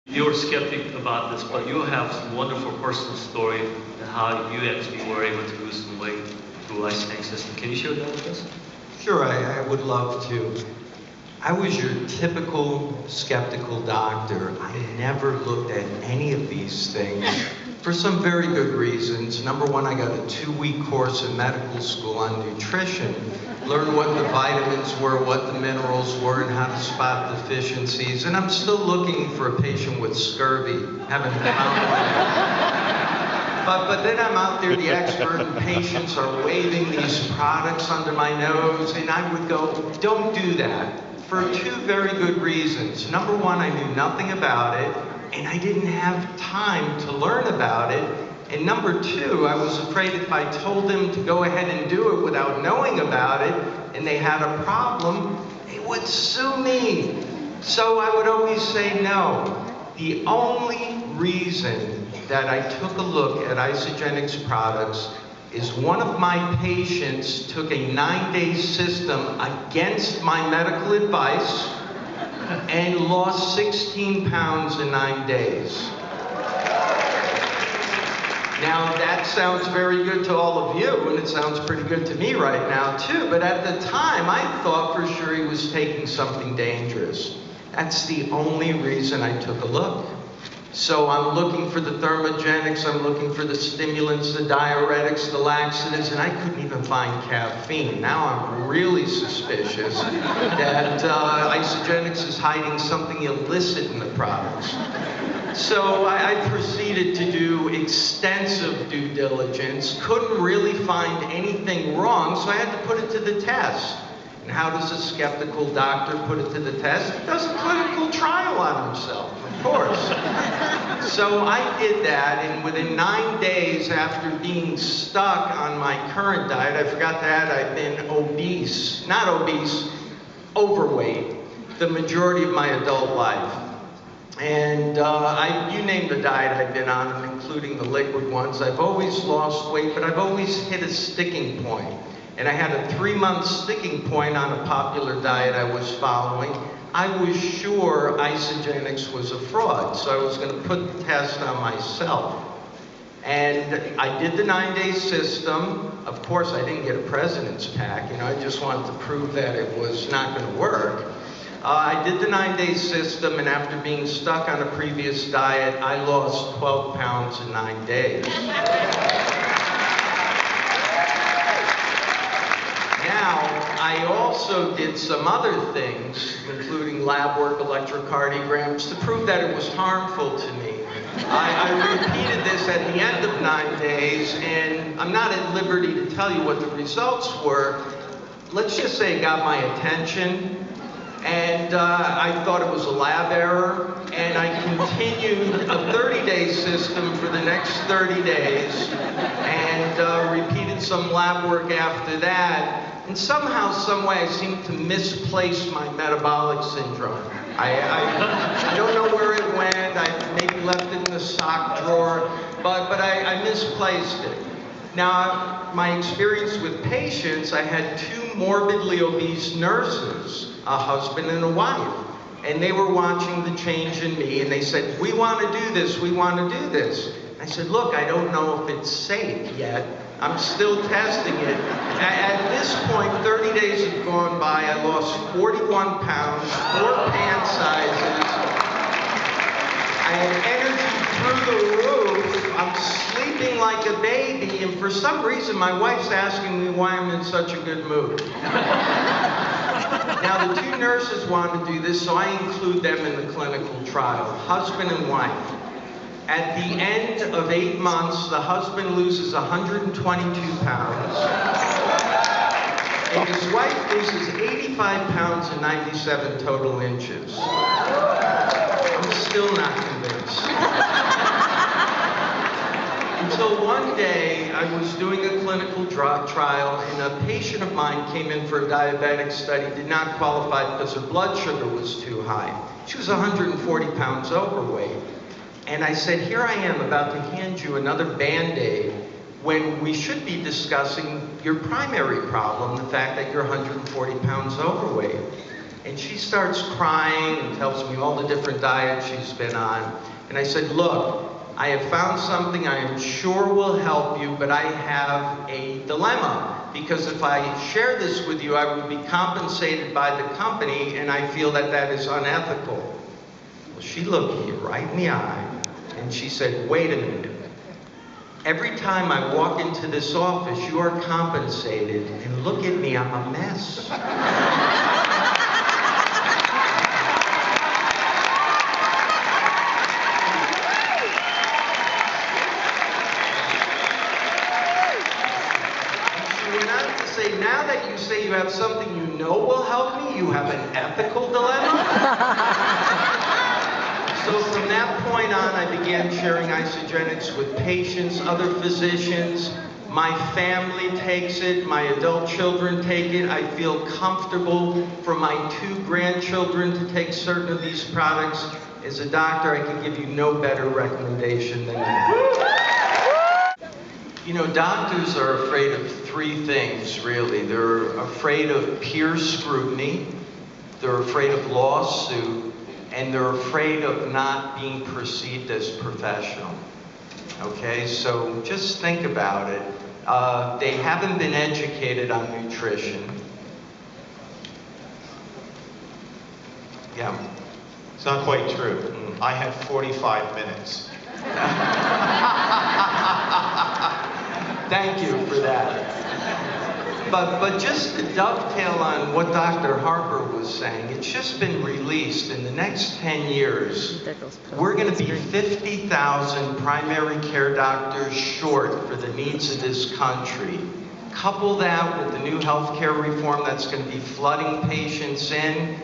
You're skeptic about this, but you have some wonderful personal story and how you actually were able to lose some weight through Isagenix system. Can you share that with us? Sure, I would love to. I was your typical skeptical doctor. I never looked at any of these things for some very good reasons. Number one, I got a 2-week course in medical school on nutrition, learned what the vitamins were, what the minerals were, and how to spot deficiencies. And I'm still looking for a patient with scurvy. Haven't found one. But then I'm out there, the expert, and patients are waving these products under my nose, and I would go, don't do that, for 2 very good reasons. Number one, I knew nothing about it, and I didn't have time to learn about it. And number 2, I was afraid if I told them to go ahead and do it without knowing about it, and they had a problem, they would sue me. So I would always say no. The only reason that I took a look at Isagenix products is one of my patients took a 9-day system against my medical advice and lost 16 pounds in 9 days. Now that sounds very good to all of you, and it sounds pretty good to me right now too, but at the time I thought for sure he was taking something dangerous. That's the only reason I took a look. So I'm looking for the thermogenics, I'm looking for the stimulants, the diuretics, the laxatives, and I couldn't even find caffeine. Now I'm really suspicious that Isagenix is hiding something illicit in the products. So I proceeded to do extensive due diligence, couldn't really find anything wrong, so I had to put it to the test. And how does a skeptical doctor put it to the test? He does a clinical trial on himself, of course. So I did that, and within 9 days after being stuck on my current diet, I forgot to add I've been obese, not obese, overweight, the majority of my adult life. And you name the diet I've been on, including the liquid ones. I've always lost weight, but I've always hit a sticking point. And I had a 3-month sticking point on a popular diet I was following. I was sure Isagenix was a fraud, so I was going to put the test on myself. And I did the 9-day system. Of course, I didn't get a president's pack. You know, I just wanted to prove that it was not going to work. I did the 9-day system, and after being stuck on a previous diet, I lost 12 pounds in 9 days. Now, I also did some other things, including lab work, electrocardiograms, to prove that it was harmful to me. I repeated this at the end of 9 days, and I'm not at liberty to tell you what the results were. Let's just say it got my attention, and I thought it was a lab error, and I continued a 30-day system for the next 30 days, and repeated some lab work after that. And somehow, some way, I seemed to misplace my metabolic syndrome. I don't know where it went. I maybe left it in the sock drawer, but I misplaced it. Now, my experience with patients, I had 2 morbidly obese nurses, a husband and a wife. And they were watching the change in me, and they said, we want to do this, we want to do this. I said, look, I don't know if it's safe yet. I'm still testing it. At this point, 30 days have gone by. I lost 41 pounds, 4 pant sizes. I had energy through the roof. I'm sleeping like a baby, and for some reason, my wife's asking me why I'm in such a good mood. Now, the 2 nurses want to do this, so I include them in the clinical trial, husband and wife. At the end of 8 months, the husband loses 122 pounds, and his wife loses 85 pounds and 97 total inches. I'm still not convinced. Until one day, I was doing a clinical trial, and a patient of mine came in for a diabetic study, did not qualify because her blood sugar was too high. She was 140 pounds overweight. And I said, here I am about to hand you another Band-Aid when we should be discussing your primary problem, the fact that you're 140 pounds overweight. And she starts crying and tells me all the different diets she's been on. And I said, look, I have found something I am sure will help you, but I have a dilemma. Because if I share this with you, I would be compensated by the company, and I feel that that is unethical. Well, she looked me right in the eye, and she said, wait a minute. Every time I walk into this office, you are compensated, and look at me, I'm a mess. Now that you say you have something you know will help me, you have an ethical dilemma? So from that point on, I began sharing Isagenix with patients, other physicians. My family takes it, my adult children take it. I feel comfortable for my 2 grandchildren to take certain of these products. As a doctor, I can give you no better recommendation than that. You know, doctors are afraid of 3 things, really. They're afraid of peer scrutiny, they're afraid of lawsuit, and they're afraid of not being perceived as professional. Okay, so just think about it. They haven't been educated on nutrition. Yeah. It's not quite true. I had 45 minutes. Thank you for that. But just to dovetail on what Dr. Harper was saying, it's just been released in the next 10 years. We're going to be 50,000 primary care doctors short for the needs of this country. Couple that with the new healthcare reform that's going to be flooding patients in.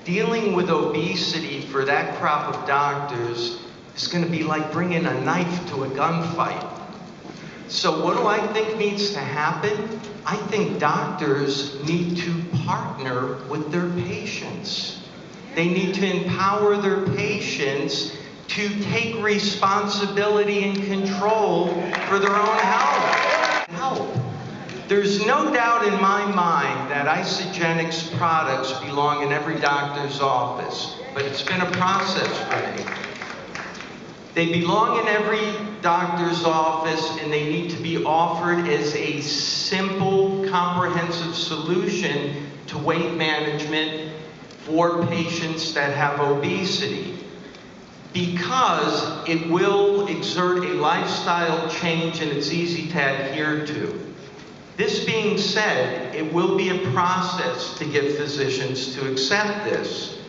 Dealing with obesity for that crop of doctors is going to be like bringing a knife to a gunfight. So what do I think needs to happen? I think doctors need to partner with their patients. They need to empower their patients to take responsibility and control for their own health. There's no doubt in my mind that Isagenix products belong in every doctor's office, but it's been a process for me. They belong in every doctor's office, and they need to be offered as a simple, comprehensive solution to weight management for patients that have obesity, because it will exert a lifestyle change and it's easy to adhere to. This being said, it will be a process to get physicians to accept this.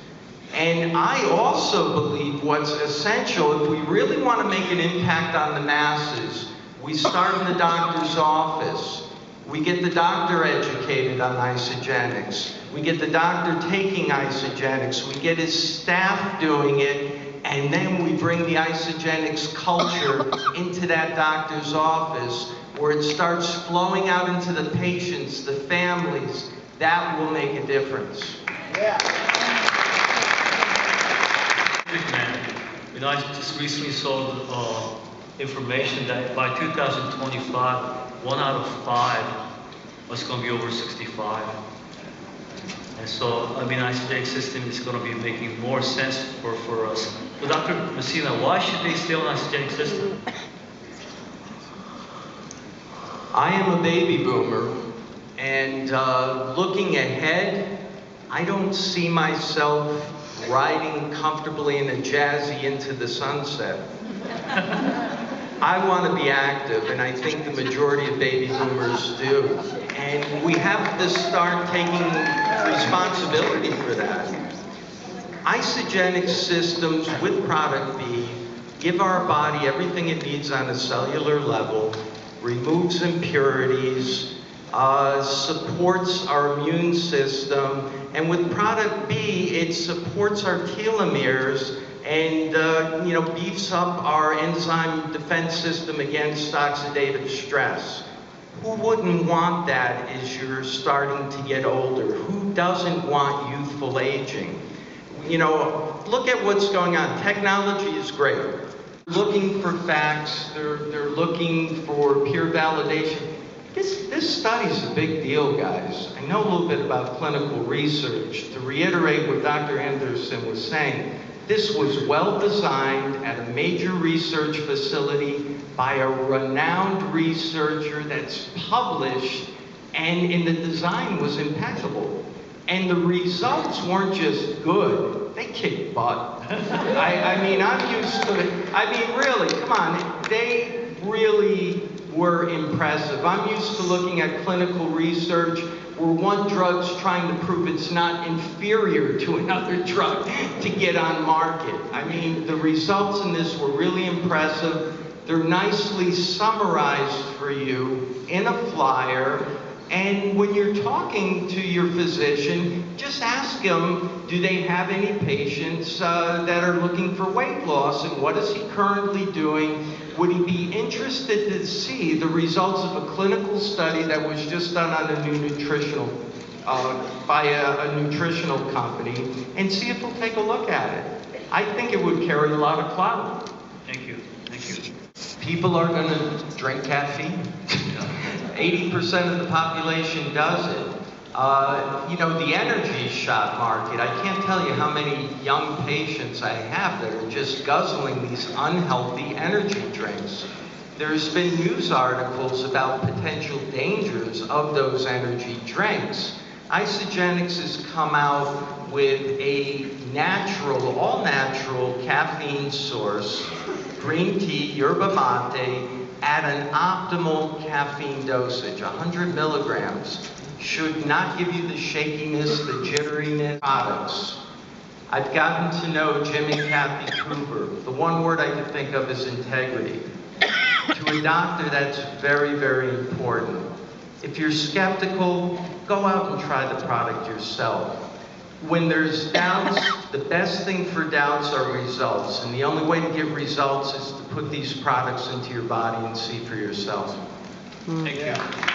And I also believe what's essential, if we really want to make an impact on the masses, we start in the doctor's office. We get the doctor educated on Isagenix. We get the doctor taking Isagenix. We get his staff doing it. And then we bring the Isagenix culture into that doctor's office, where it starts flowing out into the patients, the families. That will make a difference. Yeah. You know, I just recently saw information that by 2025, 1 out of 5 was going to be over 65. And so, I mean, Isagenix system is going to be making more sense for us. But Dr. Messina, why should they stay on Isagenix system? I am a baby boomer, and looking ahead, I don't see myself riding comfortably in a jazzy into the sunset. I want to be active, and I think the majority of baby boomers do. And we have to start taking responsibility for that. Isagenix systems with Product B give our body everything it needs on a cellular level, removes impurities, supports our immune system, and with Product B, it supports our telomeres and beefs up our enzyme defense system against oxidative stress. Who wouldn't want that as you're starting to get older? Who doesn't want youthful aging? You know, look at what's going on. Technology is great. Looking for facts, they're looking for peer validation. This study's a big deal, guys. I know a little bit about clinical research. To reiterate what Dr. Anderson was saying, this was well designed at a major research facility by a renowned researcher that's published, and the design was impeccable. And the results weren't just good, they kicked butt. I mean, I'm used to it. I mean, really, come on, they really were impressive. I'm used to looking at clinical research where one drug's trying to prove it's not inferior to another drug to get on market. I mean, the results in this were really impressive. They're nicely summarized for you in a flyer. And when you're talking to your physician, just ask them, do they have any patients that are looking for weight loss, and what is he currently doing? Would he be interested to see the results of a clinical study that was just done on a new nutritional, by a nutritional company, and see if he'll take a look at it? I think it would carry a lot of clout. Thank you. Thank you. People are going to drink caffeine. 80% of the population does it. You know, the energy shot market, I can't tell you how many young patients I have that are just guzzling these unhealthy energy drinks. There's been news articles about potential dangers of those energy drinks. Isagenix has come out with a natural, all-natural caffeine source, green tea, yerba mate, at an optimal caffeine dosage. 100 milligrams should not give you the shakiness, the jitteriness products. I've gotten to know Jim and Kathy Kruber. The one word I can think of is integrity. To a doctor, that's very, very important. If you're skeptical, go out and try the product yourself. When there's doubts, the best thing for doubts are results. And the only way to get results is to put these products into your body and see for yourself. Thank you.